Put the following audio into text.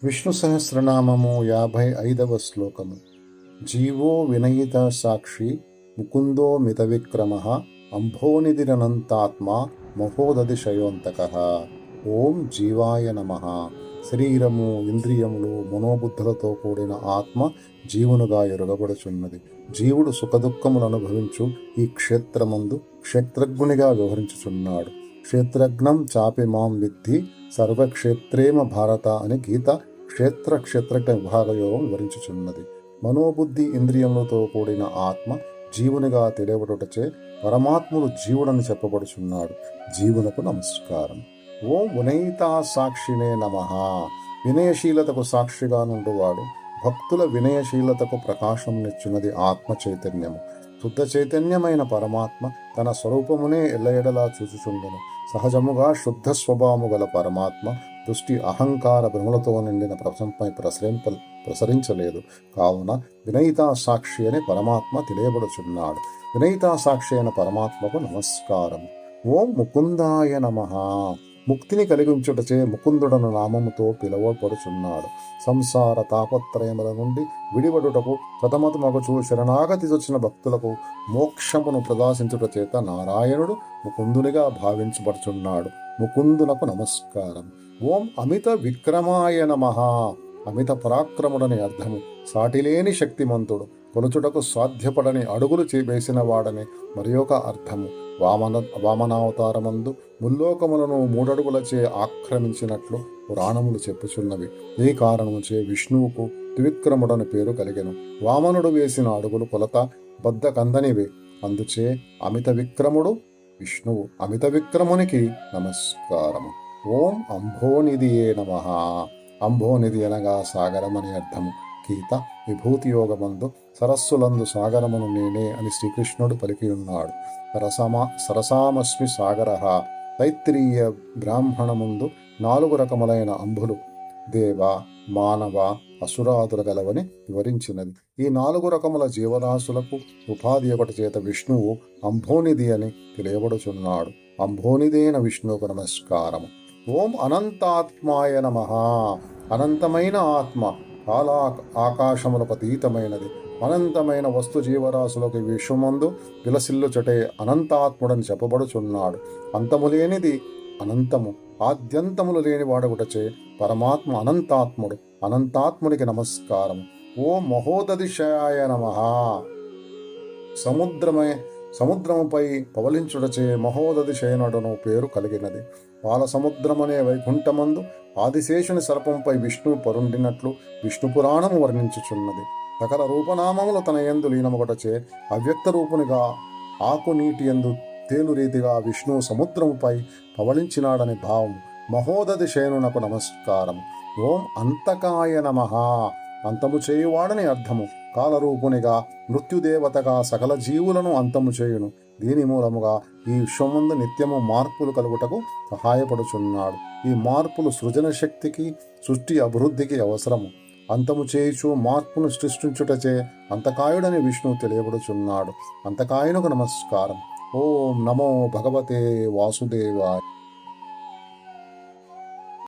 విష్ణు సహస్రనామము 55వ శ్లోకము. జీవో వినయిత సాక్షి ముకుందో మిత విక్రమ అంభోనిధిరనంతాత్మ మహోదధిశయోంతక. ఓం జీవాయ నమ. శరీరము, ఇంద్రియములు, మనోబుద్ధులతో కూడిన ఆత్మ జీవునుగా ఎరుగబడుచున్నది. జీవుడు సుఖదుఖములు అనుభవించు ఈ క్షేత్రమందు క్షేత్రజ్ఞునిగా వ్యవహరించుచున్నాడు. క్షేత్రజ్ఞం చాపి మాం విద్ధి సర్వక్షేత్రేమ భారత అని గీత క్షేత్రజ్ఞ విభాగయోగం వివరించుచున్నది. మనోబుద్ధి ఇంద్రియములతో కూడిన ఆత్మ జీవునిగా తెలియబడుటచే పరమాత్ముడు జీవుడని చెప్పబడుచున్నాడు. జీవునకు నమస్కారం. ఓం వినయితా సాక్షినే నమః. వినయశీలతకు సాక్షిగా నుండువాడు. భక్తుల వినయశీలతకు ప్రకాశం నిచ్చున్నది ఆత్మ చైతన్యము. శుద్ధ చైతన్యమైన పరమాత్మ తన స్వరూపమునే ఎల్లఎడలా చూచుచుండును. సహజముగా శుద్ధ స్వభావము గల పరమాత్మ దృష్టి అహంకార భ్రమలతో నిండిన ప్రపంచంపై ప్రసరించలేదు. కావున వినయితా సాక్షి అని పరమాత్మ తెలియబడుచున్నాడు. వినయితా సాక్షి అయిన పరమాత్మకు నమస్కారం. ఓం ముకుందాయ నమః. ముక్తిని కలిగించుటచే ముకుందుడను నామముతో పిలువబడుచున్నాడు. సంసార తాపత్రయముల నుండి విడివడుటకు సతమతమగుచు శరణాగతి వచ్చిన భక్తులకు మోక్షమును ప్రదాశించుట చేత నారాయణుడు ముకుందునిగా భావించబడుచున్నాడు. ముకుందునకు నమస్కారం. ఓం అమిత విక్రమాయ నమః. అమిత పరాక్రముడని అర్థము. సాటిలేని శక్తిమంతుడు, కొలుచుటకు సాధ్యపడని అడుగులు వేసిన వాడని మరి ఒక అర్థము. వామనావతారమందు ముల్లోకములను 3 అడుగులచే ఆక్రమించినట్లు పురాణములు చెప్పుచున్నవి. ఈ కారణముచే విష్ణువుకు త్రివిక్రముడని పేరు కలిగెను. వామనుడు వేసిన అడుగులు కొలత బద్ద కందనివే. అందుచే అమిత విక్రముడు విష్ణువు. అమిత విక్రమునికి నమస్కారము. ఓం అంభోనిధియే నమః. అంభోనిధి అనగా సాగరమని అర్థము. గీత విభూతి యోగమందు సరస్సులందు సాగరమును నేనే అని శ్రీకృష్ణుడు పలికియున్నాడు. సరసామస్మి సాగర. తైత్రీయ బ్రాహ్మణముందు 4 రకములైన అంబులు దేవ, మానవ, అసురాదుల గలవని వివరించినది. ఈ 4 రకముల జీవరాశులకు ఉపాధి ఒకటి చేత విష్ణువు అంభోనిధి అని తెలియబడుచున్నాడు. అంభోనిధైన విష్ణువుకు నమస్కారము. ఓం అనంతాత్మాయ నమః. అనంతమైన ఆత్మ కాలా ఆకాశములకు అతీతమైనది. అనంతమైన వస్తు జీవరాశులకు విశ్వమందు విలసిల్లుచటే అనంతాత్ముడని చెప్పబడుచున్నాడు. అంతము లేనిది అనంతము, ఆద్యంతములు లేని వాడగుటచే పరమాత్మ అనంతాత్ముడు. అనంతాత్ముడికి నమస్కారం. ఓ మహోదధిశయాయ నమః. సముద్రముపై పవలించుటచే మహోదధిశయనుడను పేరు కలిగినది. పాల సముద్రమనే వైకుంఠమందు ఆదిశేషుని సర్పంపై విష్ణువు పరుండినట్లు విష్ణు పురాణము వర్ణించుచున్నది. సకల రూపనామములు తన యందు లీనమొకటచే అవ్యక్త రూపునిగా ఆకు నీటి యందు తేలు రీతిగా విష్ణువు సముద్రముపై పవళించినాడని భావం. మహోదధిశయనునకు నమస్కారం. ఓం అంతకాయ నమః. అంతము చేయువాడని అర్థము. కాలరూపునిగా మృత్యుదేవతగా సకల జీవులను అంతము చేయును. దీని మూలముగా ఈ విశ్వముందు నిత్యము మార్పులు కలుగుటకు సహాయపడుచున్నాడు. ఈ మార్పులు సృజన శక్తికి, సృష్టి అభివృద్ధికి అవసరము. అంతము చేయుచు మార్పును సృష్టించుటచే అంతకాయుడని విష్ణువు తెలియబడుచున్నాడు. అంతకాయునకు నమస్కారం. ఓం నమో భగవతే వాసుదేవాయ.